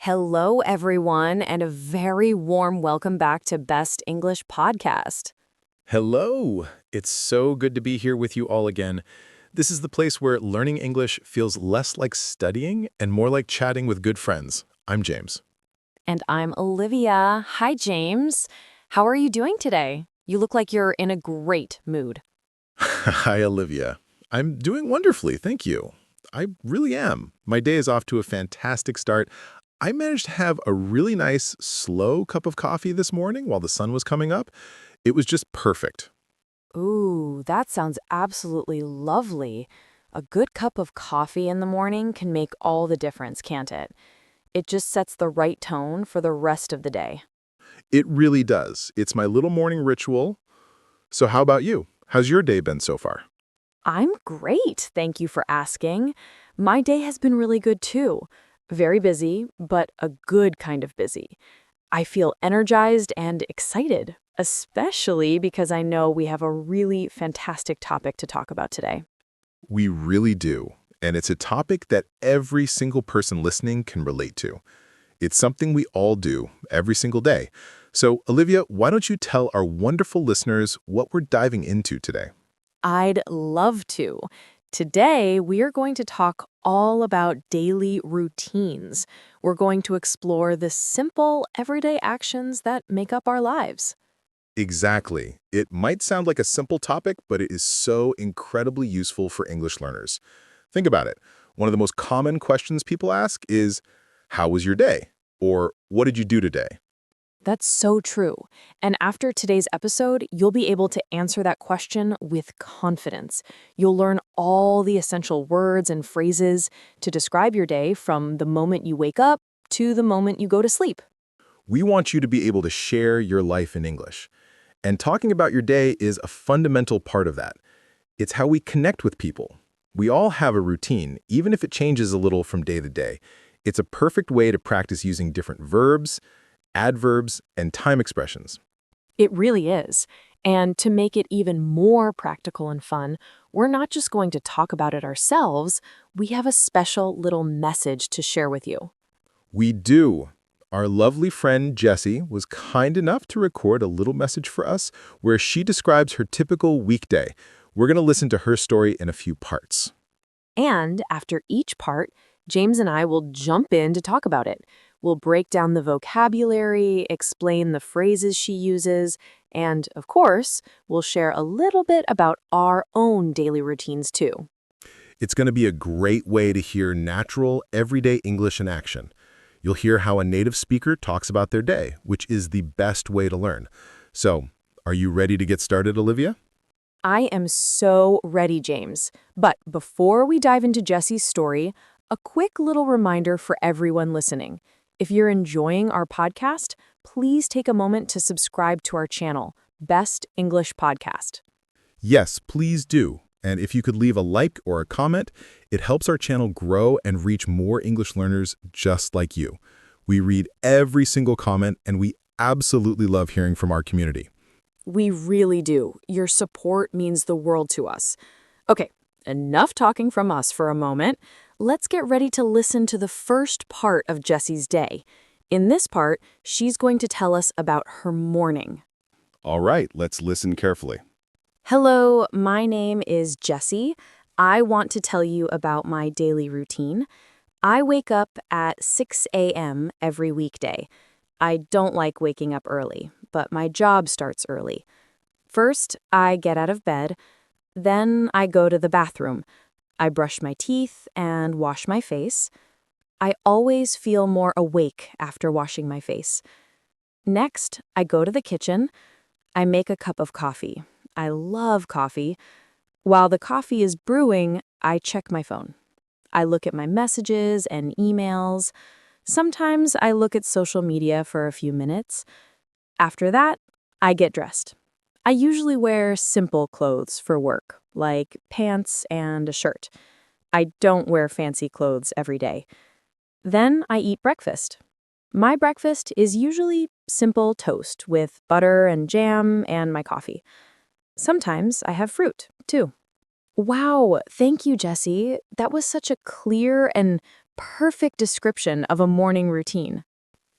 Hello, everyone, and a very warm welcome back to Best English Podcast. Hello! It's so good to be here with you all again. This is the place where learning English feels less like studying and more like chatting with good friends. I'm James. And I'm Olivia. Hi, James. How are you doing today? You look like you're in a great mood. Hi, Olivia. I'm doing wonderfully, thank you. I really am. My day is off to a fantastic start. I managed to have a really nice, slow cup of coffee this morning while the sun was coming up. It was just perfect. Ooh, that sounds absolutely lovely. A good cup of coffee in the morning can make all the difference, can't it? It just sets the right tone for the rest of the day. It really does. It's my little morning ritual. So how about you? How's your day been so far? I'm great, thank you for asking. My day has been really good too. Very busy, but a good kind of busy. I feel energized and excited, especially because I know we have a really fantastic topic to talk about today. We really do. And it's a topic that every single person listening can relate to. It's something we all do every single day. So, Olivia, why don't you tell our wonderful listeners what we're diving into today? I'd love to. Today, we are going to talk all about daily routines. We're going to explore the simple, everyday actions that make up our lives. Exactly. It might sound like a simple topic, but it is so incredibly useful for English learners. Think about it. One of the most common questions people ask is, "How was your day?" Or "What did you do today?" That's so true. And after today's episode, you'll be able to answer that question with confidence. You'll learn all the essential words and phrases to describe your day from the moment you wake up to the moment you go to sleep. We want you to be able to share your life in English. And talking about your day is a fundamental part of that. It's how we connect with people. We all have a routine, even if it changes a little from day to day. It's a perfect way to practice using different verbs, adverbs, and time expressions. It really is. And to make it even more practical and fun, we're not just going to talk about it ourselves, we have a special little message to share with you. We do. Our lovely friend Jessie was kind enough to record a little message for us where she describes her typical weekday. We're going to listen to her story in a few parts. And after each part, James and I will jump in to talk about it. We'll break down the vocabulary, explain the phrases she uses, and, of course, we'll share a little bit about our own daily routines too. It's going to be a great way to hear natural, everyday English in action. You'll hear how a native speaker talks about their day, which is the best way to learn. So, are you ready to get started, Olivia? I am so ready, James. But before we dive into Jessie's story, a quick little reminder for everyone listening. If you're enjoying our podcast, please take a moment to subscribe to our channel, Best English Podcast. Yes, please do. And if you could leave a like or a comment, it helps our channel grow and reach more English learners just like you. We read every single comment, and we absolutely love hearing from our community. We really do. Your support means the world to us. Okay, enough talking from us for a moment. Let's get ready to listen to the first part of Jessie's day. In this part, she's going to tell us about her morning. All right, let's listen carefully. Hello, my name is Jessie. I want to tell you about my daily routine. I wake up at 6 a.m. every weekday. I don't like waking up early, but my job starts early. First, I get out of bed. Then I go to the bathroom. I brush my teeth and wash my face. I always feel more awake after washing my face. Next, I go to the kitchen. I make a cup of coffee. I love coffee. While the coffee is brewing, I check my phone. I look at my messages and emails. Sometimes I look at social media for a few minutes. After that, I get dressed. I usually wear simple clothes for work, like pants and a shirt. I don't wear fancy clothes every day. Then I eat breakfast. My breakfast is usually simple toast with butter and jam and my coffee. Sometimes I have fruit, too. Wow, thank you, Jessie. That was such a clear and perfect description of a morning routine.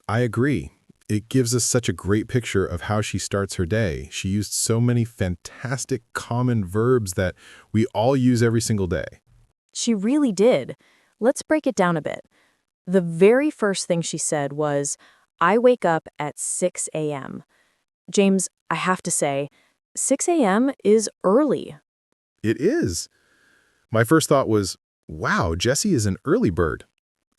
I agree. It gives us such a great picture of how she starts her day. She used so many fantastic common verbs that we all use every single day. She really did. Let's break it down a bit. The very first thing she said was, I wake up at 6 a.m. James, I have to say, 6 a.m. is early. It is. My first thought was, wow, Jessie is an early bird.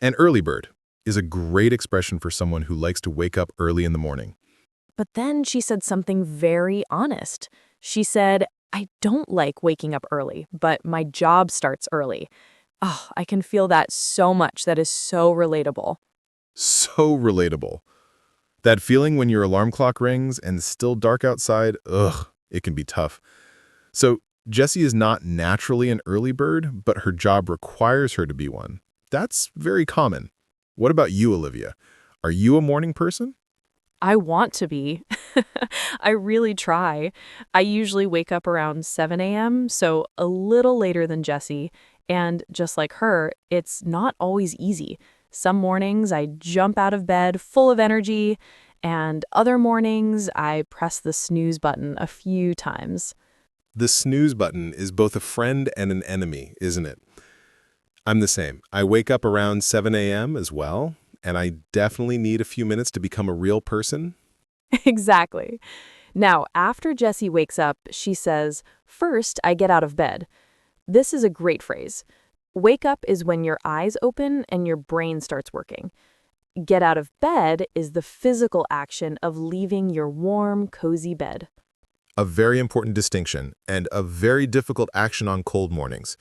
An early bird is a great expression for someone who likes to wake up early in the morning. But then she said something very honest. She said, I don't like waking up early, but my job starts early. Oh, I can feel that so much. That is so relatable. So relatable. That feeling when your alarm clock rings and it's still dark outside, ugh, it can be tough. So, Jessie is not naturally an early bird, but her job requires her to be one. That's very common. What about you, Olivia? Are you a morning person? I want to be. I really try. I usually wake up around 7 a.m., so a little later than Jessie. And just like her, it's not always easy. Some mornings I jump out of bed full of energy, and other mornings I press the snooze button a few times. The snooze button is both a friend and an enemy, isn't it? I'm the same. I wake up around 7 a.m. as well, and I definitely need a few minutes to become a real person. Exactly. Now, after Jessie wakes up, she says, first, I get out of bed. This is a great phrase. Wake up is when your eyes open and your brain starts working. Get out of bed is the physical action of leaving your warm, cozy bed. A very important distinction and a very difficult action on cold mornings.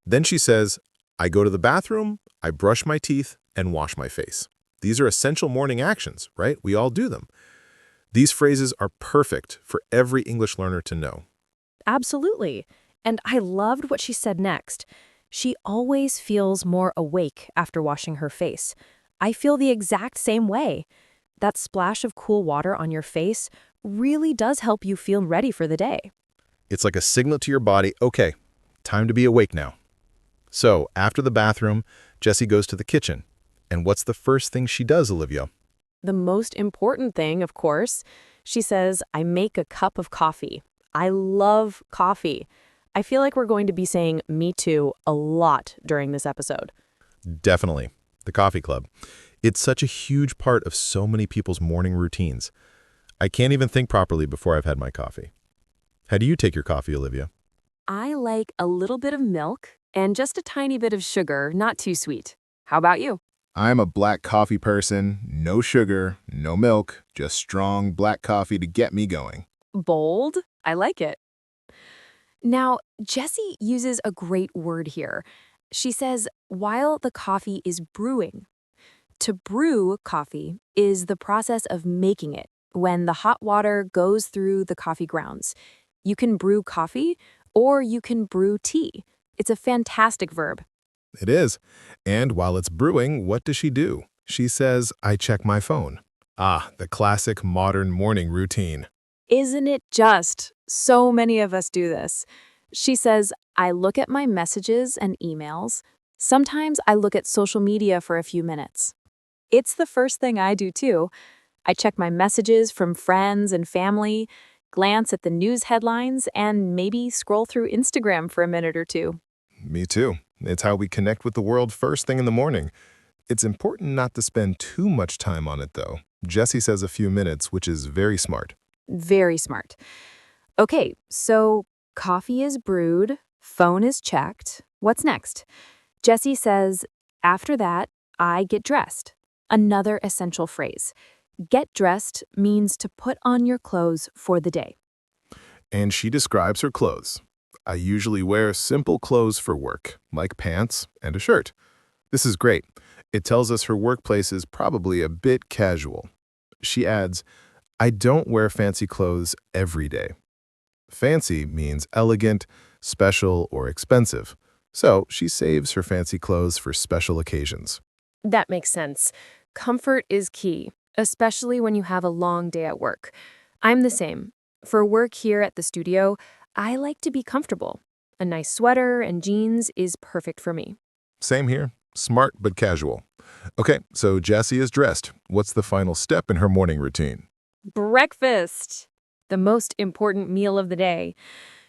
Then she says, I go to the bathroom, I brush my teeth, and wash my face. These are essential morning actions, right? We all do them. These phrases are perfect for every English learner to know. Absolutely. And I loved what she said next. She always feels more awake after washing her face. I feel the exact same way. That splash of cool water on your face really does help you feel ready for the day. It's like a signal to your body, okay, time to be awake now. So, after the bathroom, Jessie goes to the kitchen. And what's the first thing she does, Olivia? The most important thing, of course, she says, I make a cup of coffee. I love coffee. I feel like we're going to be saying me too a lot during this episode. Definitely. The coffee club. It's such a huge part of so many people's morning routines. I can't even think properly before I've had my coffee. How do you take your coffee, Olivia? I like a little bit of milk and just a tiny bit of sugar, not too sweet. How about you? I'm a black coffee person. No sugar, no milk, just strong black coffee to get me going. Bold? I like it. Now, Jessie uses a great word here. She says, while the coffee is brewing. To brew coffee is the process of making it when the hot water goes through the coffee grounds. You can brew coffee or you can brew tea. It's a fantastic verb. It is. And while it's brewing, what does she do? She says, I check my phone. Ah, the classic modern morning routine. Isn't it just? So many of us do this. She says, I look at my messages and emails. Sometimes I look at social media for a few minutes. It's the first thing I do too. I check my messages from friends and family, glance at the news headlines, and maybe scroll through Instagram for a minute or two. Me too. It's how we connect with the world first thing in the morning. It's important not to spend too much time on it, though. Jessie says a few minutes, which is very smart. Very smart. Okay, so coffee is brewed, phone is checked. What's next? Jessie says, after that, I get dressed. Another essential phrase. Get dressed means to put on your clothes for the day. And she describes her clothes. I usually wear simple clothes for work, like pants and a shirt. This is great. It tells us her workplace is probably a bit casual. She adds, I don't wear fancy clothes every day. Fancy means elegant, special, or expensive. So she saves her fancy clothes for special occasions. That makes sense. Comfort is key, especially when you have a long day at work. I'm the same. For work here at the studio, I like to be comfortable. A nice sweater and jeans is perfect for me. Same here. Smart but casual. Okay, so Jessie is dressed. What's the final step in her morning routine? Breakfast, the most important meal of the day.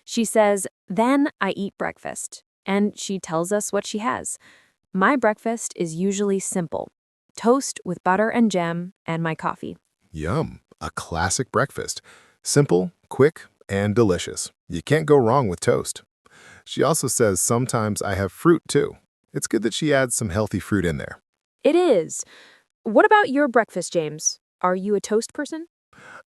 She says, then I eat breakfast. And she tells us what she has. My breakfast is usually simple: toast with butter and jam and my coffee. Yum, a classic breakfast. Simple, quick, and delicious. You can't go wrong with toast. She also says sometimes I have fruit too. It's good that she adds some healthy fruit in there. It is. What about your breakfast, James? Are you a toast person?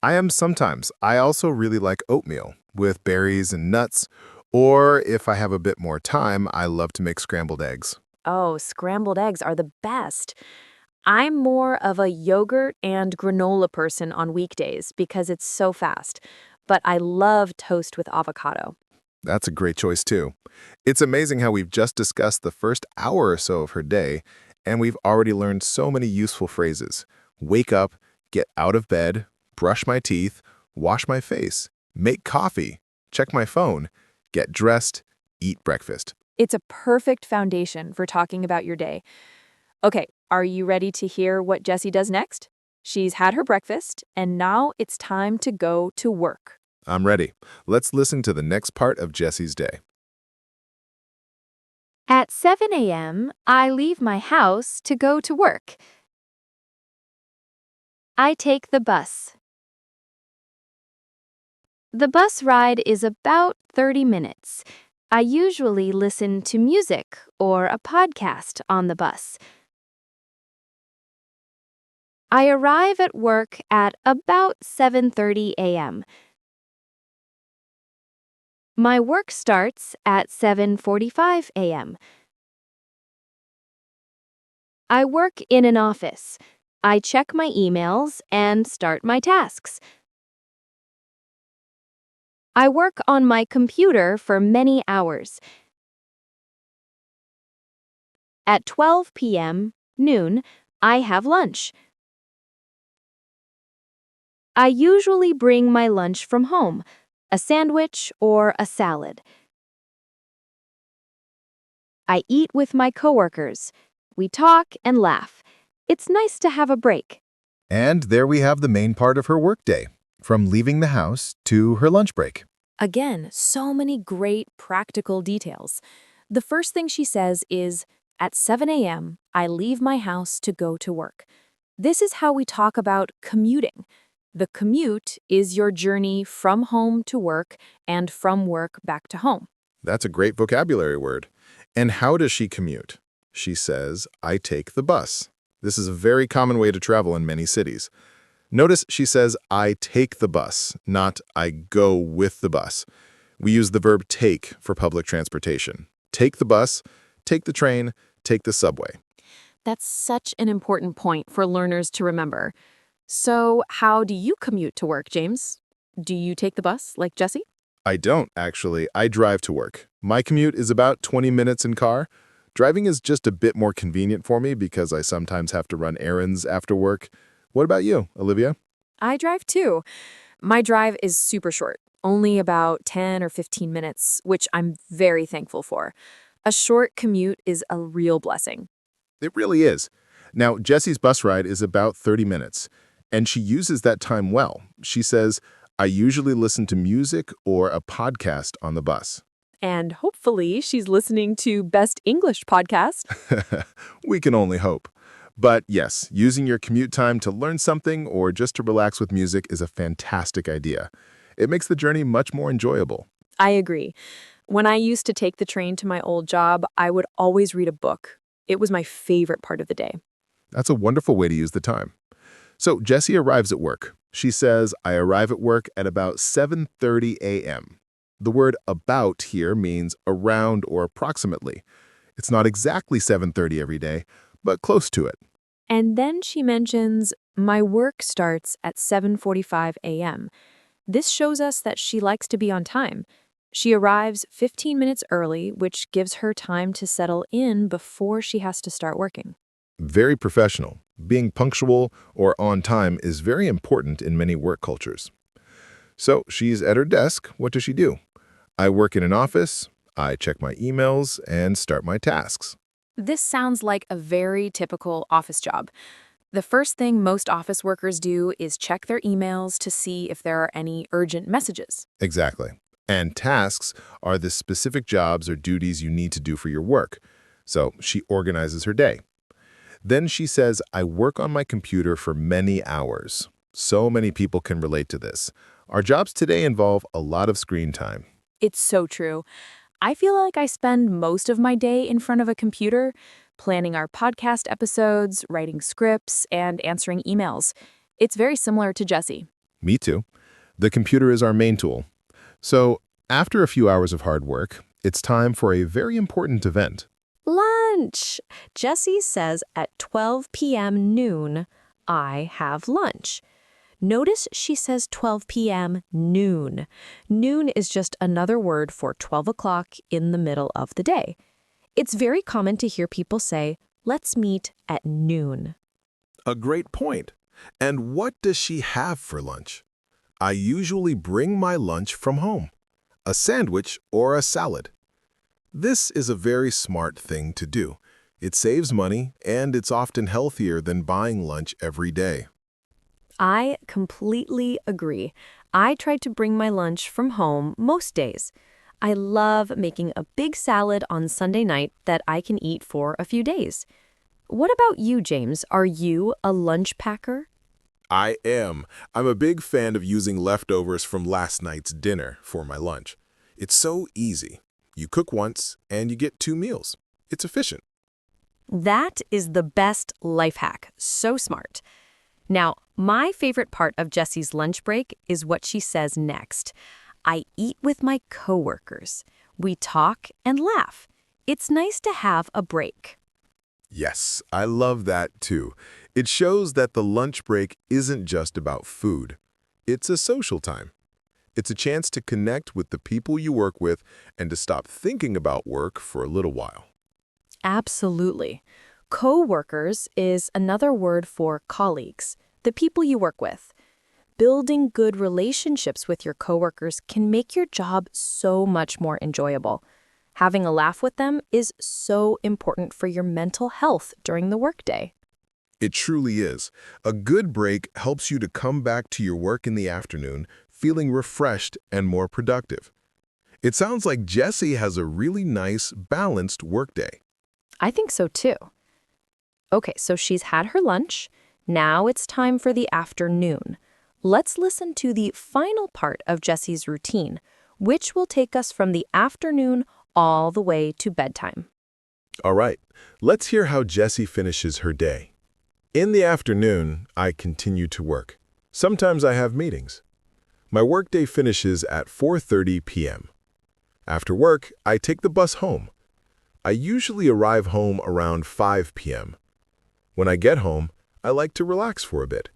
I am sometimes. I also really like oatmeal with berries and nuts, or if I have a bit more time, I love to make scrambled eggs. Oh, scrambled eggs are the best. I'm more of a yogurt and granola person on weekdays because it's so fast, but I love toast with avocado. That's a great choice too. It's amazing how we've just discussed the first hour or so of her day, and we've already learned so many useful phrases. Wake up, get out of bed, brush my teeth, wash my face, make coffee, check my phone, get dressed, eat breakfast. It's a perfect foundation for talking about your day. Okay, are you ready to hear what Jessie does next? She's had her breakfast, and now it's time to go to work. I'm ready. Let's listen to the next part of Jessie's day. At 7 a.m., I leave my house to go to work. I take the bus. The bus ride is about 30 minutes. I usually listen to music or a podcast on the bus. I arrive at work at about 7:30 a.m. My work starts at 7:45 a.m. I work in an office. I check my emails and start my tasks. I work on my computer for many hours. At 12 p.m., noon, I have lunch. I usually bring my lunch from home, a sandwich or a salad. I eat with my coworkers. We talk and laugh. It's nice to have a break. And there we have the main part of her workday, from leaving the house to her lunch break. Again, so many great practical details. The first thing she says is, at 7 a.m., I leave my house to go to work. This is how we talk about commuting. The commute is your journey from home to work and from work back to home. That's a great vocabulary word. And how does she commute? She says, I take the bus. This is a very common way to travel in many cities. Notice she says, I take the bus, not I go with the bus. We use the verb take for public transportation. Take the bus, take the train, take the subway. That's such an important point for learners to remember. So, how do you commute to work, James? Do you take the bus like Jessie? I don't, actually. I drive to work. My commute is about 20 minutes in car. Driving is just a bit more convenient for me because I sometimes have to run errands after work. What about you, Olivia? I drive too. My drive is super short, only about 10 or 15 minutes, which I'm very thankful for. A short commute is a real blessing. It really is. Now, Jessie's bus ride is about 30 minutes, and she uses that time well. She says, I usually listen to music or a podcast on the bus. And hopefully she's listening to Best English Podcast. We can only hope. But yes, using your commute time to learn something or just to relax with music is a fantastic idea. It makes the journey much more enjoyable. I agree. When I used to take the train to my old job, I would always read a book. It was my favorite part of the day. That's a wonderful way to use the time. So Jessie arrives at work. She says, I arrive at work at about 7:30 a.m. The word about here means around or approximately. It's not exactly 7:30 every day, but close to it. And then she mentions, my work starts at 7:45 a.m. This shows us that she likes to be on time. She arrives 15 minutes early, which gives her time to settle in before she has to start working. Very professional. Being punctual or on time is very important in many work cultures. So she's at her desk. What does she do? I work in an office. I check my emails and start my tasks. This sounds like a very typical office job. The first thing most office workers do is check their emails to see if there are any urgent messages. Exactly. And tasks are the specific jobs or duties you need to do for your work. So she organizes her day. Then she says, I work on my computer for many hours. So many people can relate to this. Our jobs today involve a lot of screen time. It's so true. I feel like I spend most of my day in front of a computer, planning our podcast episodes, writing scripts, and answering emails. It's very similar to Jesse. Me too. The computer is our main tool. So after a few hours of hard work, it's time for a very important event. Lunch! Jesse says at 12 p.m. noon, I have lunch. Notice she says 12 p.m. noon. Noon is just another word for 12 o'clock in the middle of the day. It's very common to hear people say, let's meet at noon. A great point. And what does she have for lunch? I usually bring my lunch from home, a sandwich or a salad. This is a very smart thing to do. It saves money, and it's often healthier than buying lunch every day. I completely agree. I try to bring my lunch from home most days. I love making a big salad on Sunday night that I can eat for a few days. What about you, James? Are you a lunch packer? I am. I'm a big fan of using leftovers from last night's dinner for my lunch. It's so easy. You cook once, and you get 2 meals. It's efficient. That is the best life hack. So smart. Now, my favorite part of Jessie's lunch break is what she says next. I eat with my coworkers. We talk and laugh. It's nice to have a break. Yes, I love that too. It shows that the lunch break isn't just about food. It's a social time. It's a chance to connect with the people you work with and to stop thinking about work for a little while. Absolutely. Co-workers is another word for colleagues, the people you work with. Building good relationships with your coworkers can make your job so much more enjoyable. Having a laugh with them is so important for your mental health during the workday. It truly is. A good break helps you to come back to your work in the afternoon feeling refreshed and more productive. It sounds like Jessie has a really nice, balanced workday. I think so too. Okay, so she's had her lunch. Now it's time for the afternoon. Let's listen to the final part of Jessie's routine, which will take us from the afternoon all the way to bedtime. All right, let's hear how Jessie finishes her day. In the afternoon, I continue to work. Sometimes I have meetings. My workday finishes at 4:30 p.m. After work, I take the bus home. I usually arrive home around 5 p.m. When I get home, I like to relax for a bit.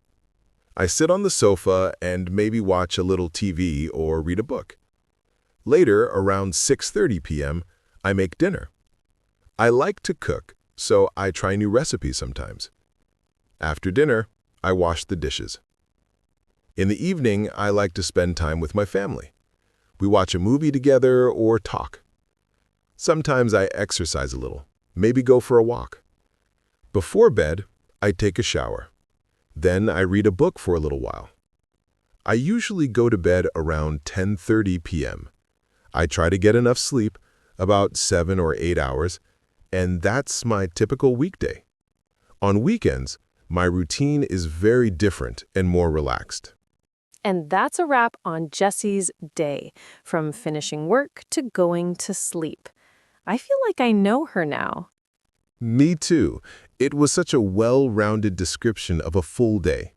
I sit on the sofa and maybe watch a little TV or read a book. Later, around 6:30 p.m., I make dinner. I like to cook, so I try new recipes sometimes. After dinner, I wash the dishes. In the evening, I like to spend time with my family. We watch a movie together or talk. Sometimes I exercise a little, maybe go for a walk. Before bed, I take a shower. Then I read a book for a little while. I usually go to bed around 10:30 p.m. I try to get enough sleep, about 7 or 8 hours, and that's my typical weekday. On weekends, my routine is very different and more relaxed. And that's a wrap on Jessie's day, from finishing work to going to sleep. I feel like I know her now. Me too. It was such a well-rounded description of a full day.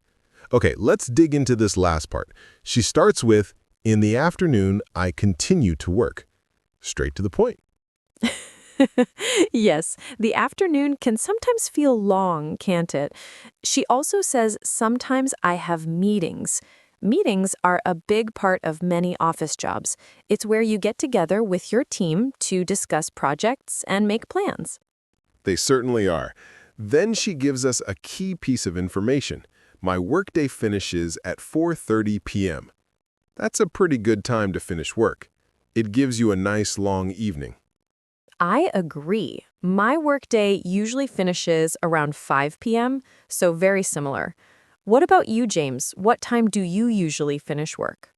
Okay, let's dig into this last part. She starts with, in the afternoon, I continue to work. Straight to the point. Yes, the afternoon can sometimes feel long, can't it? She also says sometimes I have meetings. Meetings are a big part of many office jobs. It's where you get together with your team to discuss projects and make plans. They certainly are. Then she gives us a key piece of information. My workday finishes at 4:30 p.m. That's a pretty good time to finish work. It gives you a nice long evening. I agree. My workday usually finishes around 5 p.m., so very similar. What about you, James? What time do you usually finish work?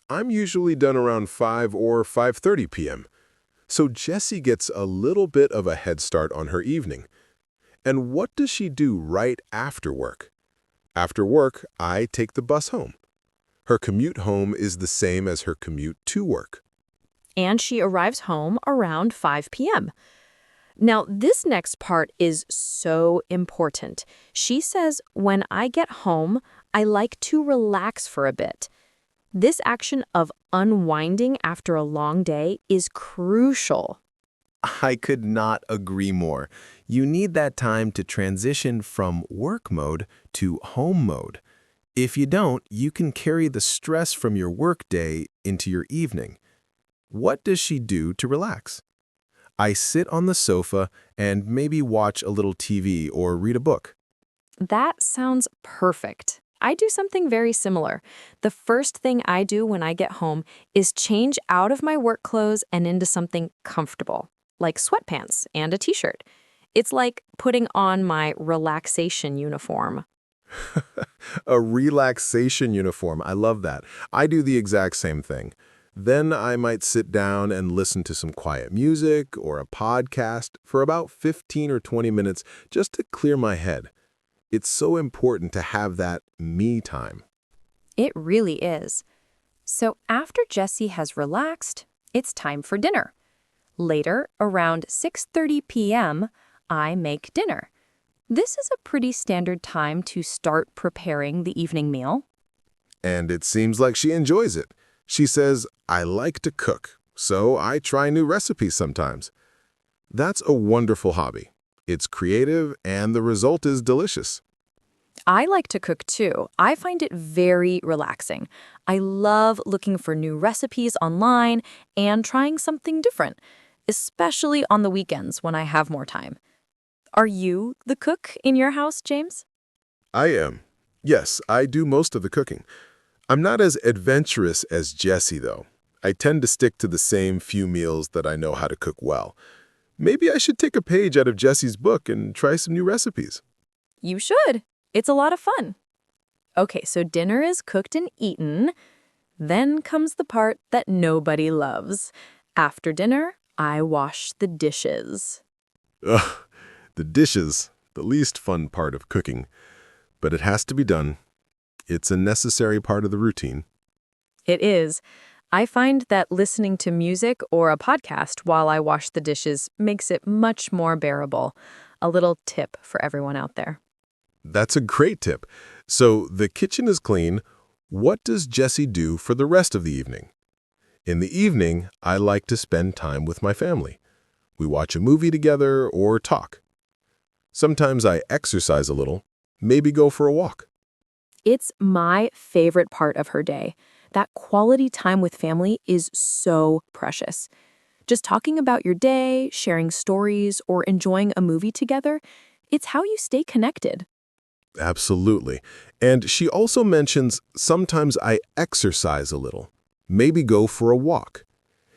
I'm usually done around 5 or 5:30 p.m. So Jessie gets a little bit of a head start on her evening. And what does she do right after work? After work, I take the bus home. Her commute home is the same as her commute to work. And she arrives home around 5 p.m. Now, this next part is so important. She says, when I get home, I like to relax for a bit. This action of unwinding after a long day is crucial. I could not agree more. You need that time to transition from work mode to home mode. If you don't, you can carry the stress from your workday into your evening. What does she do to relax? I sit on the sofa and maybe watch a little TV or read a book. That sounds perfect. I do something very similar. The first thing I do when I get home is change out of my work clothes and into something comfortable, like sweatpants and a t-shirt. It's like putting on my relaxation uniform. A relaxation uniform. I love that. I do the exact same thing. Then I might sit down and listen to some quiet music or a podcast for about 15 or 20 minutes just to clear my head. It's so important to have that me time. It really is. So after Jessie has relaxed, it's time for dinner. Later, around 6:30 p.m., I make dinner. This is a pretty standard time to start preparing the evening meal. And it seems like she enjoys it. She says, I like to cook, so I try new recipes sometimes. That's a wonderful hobby. It's creative and the result is delicious. I like to cook too. I find it very relaxing. I love looking for new recipes online and trying something different, especially on the weekends when I have more time. Are you the cook in your house, James? I am. Yes, I do most of the cooking. I'm not as adventurous as Jessie, though. I tend to stick to the same few meals that I know how to cook well. Maybe I should take a page out of Jessie's book and try some new recipes. You should. It's a lot of fun. Okay, so dinner is cooked and eaten. Then comes the part that nobody loves. After dinner, I wash the dishes. Ugh, the dishes, the least fun part of cooking. But it has to be done. It's a necessary part of the routine. It is. I find that listening to music or a podcast while I wash the dishes makes it much more bearable. A little tip for everyone out there. That's a great tip. So the kitchen is clean. What does Jessie do for the rest of the evening? In the evening, I like to spend time with my family. We watch a movie together or talk. Sometimes I exercise a little, maybe go for a walk. It's my favorite part of her day. That quality time with family is so precious. Just talking about your day, sharing stories, or enjoying a movie together, it's how you stay connected. Absolutely. And she also mentions sometimes I exercise a little, maybe go for a walk.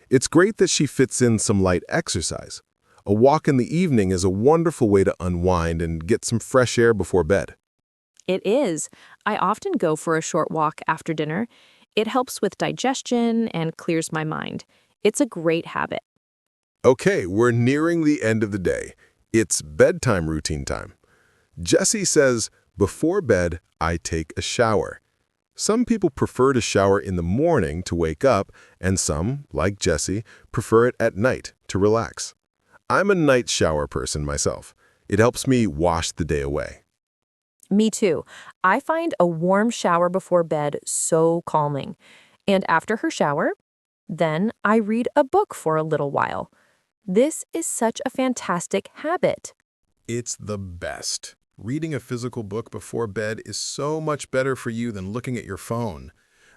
It's great that she fits in some light exercise. A walk in the evening is a wonderful way to unwind and get some fresh air before bed. It is. I often go for a short walk after dinner. It helps with digestion and clears my mind. It's a great habit. Okay, we're nearing the end of the day. It's bedtime routine time. Jessie says, before bed, I take a shower. Some people prefer to shower in the morning to wake up, and some, like Jessie, prefer it at night to relax. I'm a night shower person myself. It helps me wash the day away. Me too. I find a warm shower before bed so calming. And after her shower, then I read a book for a little while. This is such a fantastic habit. It's the best. Reading a physical book before bed is so much better for you than looking at your phone.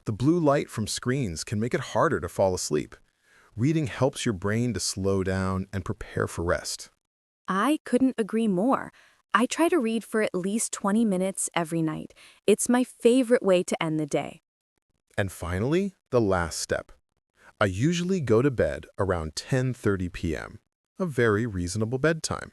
The blue light from screens can make it harder to fall asleep. Reading helps your brain to slow down and prepare for rest. I couldn't agree more. I try to read for at least 20 minutes every night. It's my favorite way to end the day. And finally, the last step. I usually go to bed around 10:30 p.m. a very reasonable bedtime.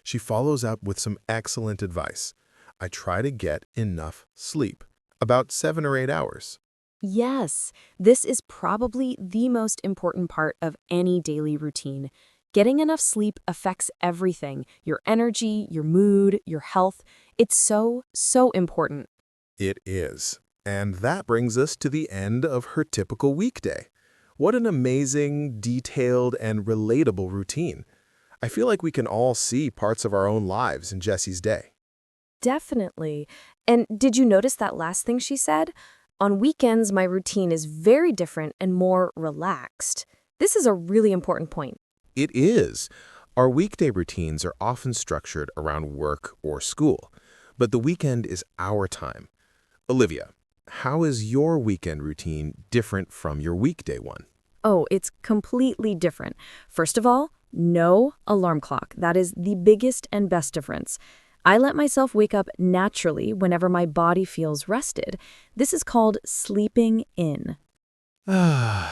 She follows up with some excellent advice. I try to get enough sleep, about 7 or 8 hours. Yes, this is probably the most important part of any daily routine. Getting enough sleep affects everything, your energy, your mood, your health. It's so important. It is. And that brings us to the end of her typical weekday. What an amazing, detailed, and relatable routine. I feel like we can all see parts of our own lives in Jessie's day. Definitely. And did you notice that last thing she said? On weekends, my routine is very different and more relaxed. This is a really important point. It is. Our weekday routines are often structured around work or school, but the weekend is our time. Olivia, how is your weekend routine different from your weekday one? Oh, it's completely different. First of all, no alarm clock. That is the biggest and best difference. I let myself wake up naturally whenever my body feels rested. This is called sleeping in.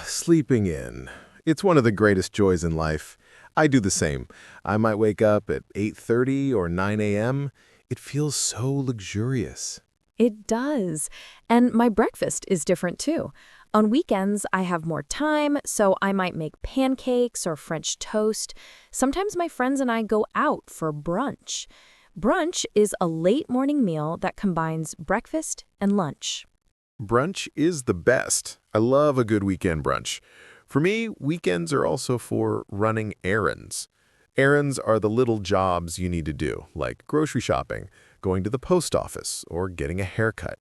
Sleeping in. It's one of the greatest joys in life. I do the same. I might wake up at 8:30 or 9 a.m. It feels so luxurious. It does. And my breakfast is different too. On weekends, I have more time, so I might make pancakes or French toast. Sometimes my friends and I go out for brunch. Brunch is a late morning meal that combines breakfast and lunch. Brunch is the best. I love a good weekend brunch. For me, weekends are also for running errands. Errands are the little jobs you need to do, like grocery shopping, going to the post office, or getting a haircut.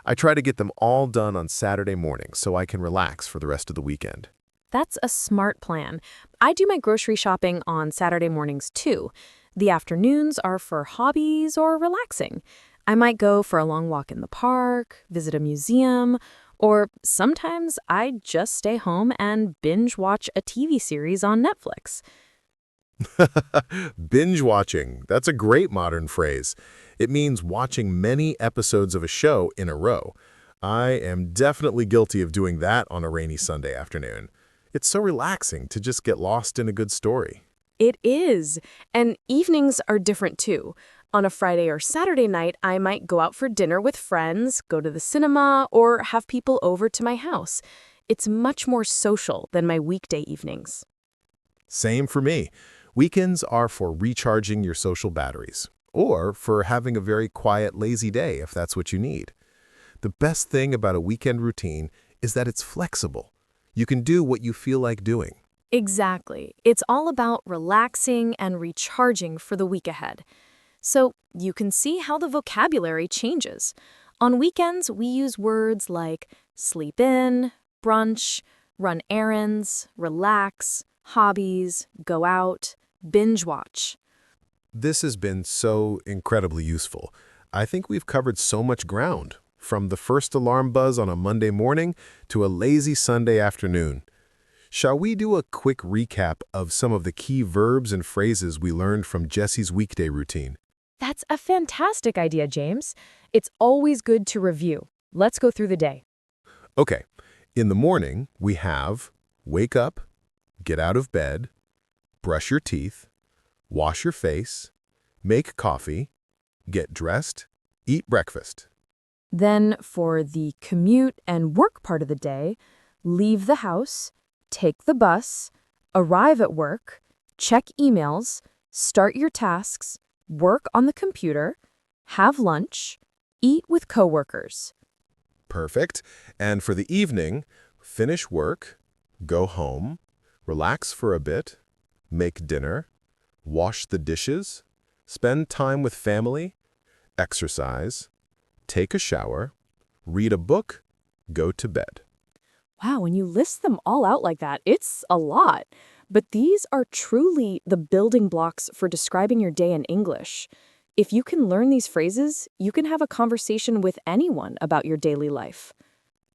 I try to get them all done on Saturday morning so I can relax for the rest of the weekend. That's a smart plan. I do my grocery shopping on Saturday mornings too. The afternoons are for hobbies or relaxing. I might go for a long walk in the park, visit a museum, or sometimes I just stay home and binge watch a TV series on Netflix. Binge watching. That's a great modern phrase. It means watching many episodes of a show in a row. I am definitely guilty of doing that on a rainy Sunday afternoon. It's so relaxing to just get lost in a good story. It is. And evenings are different too. On a Friday or Saturday night, I might go out for dinner with friends, go to the cinema, or have people over to my house. It's much more social than my weekday evenings. Same for me. Weekends are for recharging your social batteries, or for having a very quiet, lazy day if that's what you need. The best thing about a weekend routine is that it's flexible. You can do what you feel like doing. Exactly. It's all about relaxing and recharging for the week ahead. So you can see how the vocabulary changes. On weekends, we use words like sleep in, brunch, run errands, relax, hobbies, go out, binge watch. This has been so incredibly useful. I think we've covered so much ground, from the first alarm buzz on a Monday morning to a lazy Sunday afternoon. Shall we do a quick recap of some of the key verbs and phrases we learned from Jessie's weekday routine? That's a fantastic idea, James. It's always good to review. Let's go through the day. Okay, in the morning, we have wake up, get out of bed, brush your teeth, wash your face, make coffee, get dressed, eat breakfast. Then for the commute and work part of the day, leave the house, take the bus, arrive at work, check emails, start your tasks, work on the computer, have lunch, eat with coworkers. Perfect. And for the evening, finish work, go home, relax for a bit, make dinner, wash the dishes, spend time with family, exercise, take a shower, read a book, go to bed. Wow, when you list them all out like that, it's a lot. But these are truly the building blocks for describing your day in English. If you can learn these phrases, you can have a conversation with anyone about your daily life.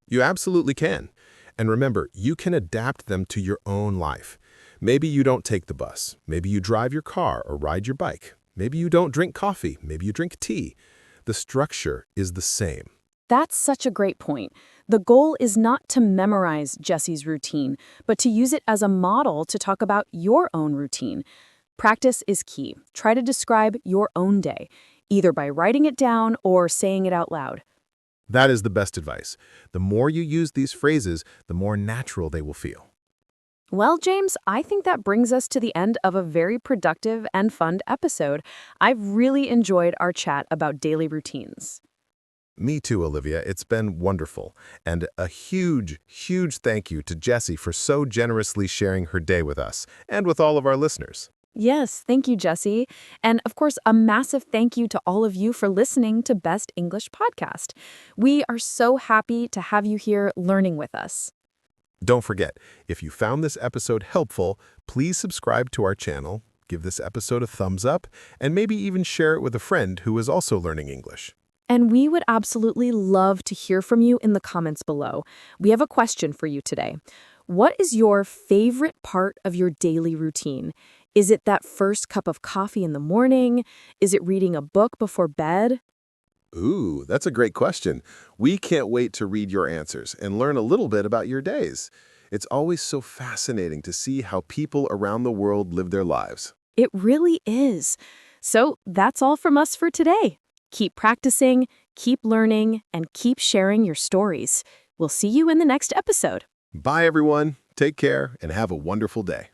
You absolutely can. And remember, you can adapt them to your own life. Maybe you don't take the bus. Maybe you drive your car or ride your bike. Maybe you don't drink coffee. Maybe you drink tea. The structure is the same. That's such a great point. The goal is not to memorize Jesse's routine, but to use it as a model to talk about your own routine. Practice is key. Try to describe your own day, either by writing it down or saying it out loud. That is the best advice. The more you use these phrases, the more natural they will feel. Well, James, I think that brings us to the end of a very productive and fun episode. I've really enjoyed our chat about daily routines. Me too, Olivia. It's been wonderful. And a huge, huge thank you to Jessie for so generously sharing her day with us and with all of our listeners. Yes, thank you, Jesse. And of course, a massive thank you to all of you for listening to Best English Podcast. We are so happy to have you here learning with us. Don't forget, if you found this episode helpful, please subscribe to our channel, give this episode a thumbs up, and maybe even share it with a friend who is also learning English. And we would absolutely love to hear from you in the comments below. We have a question for you today. What is your favorite part of your daily routine? Is it that first cup of coffee in the morning? Is it reading a book before bed? Ooh, that's a great question. We can't wait to read your answers and learn a little bit about your days. It's always so fascinating to see how people around the world live their lives. It really is. So that's all from us for today. Keep practicing, keep learning, and keep sharing your stories. We'll see you in the next episode. Bye, everyone. Take care and have a wonderful day.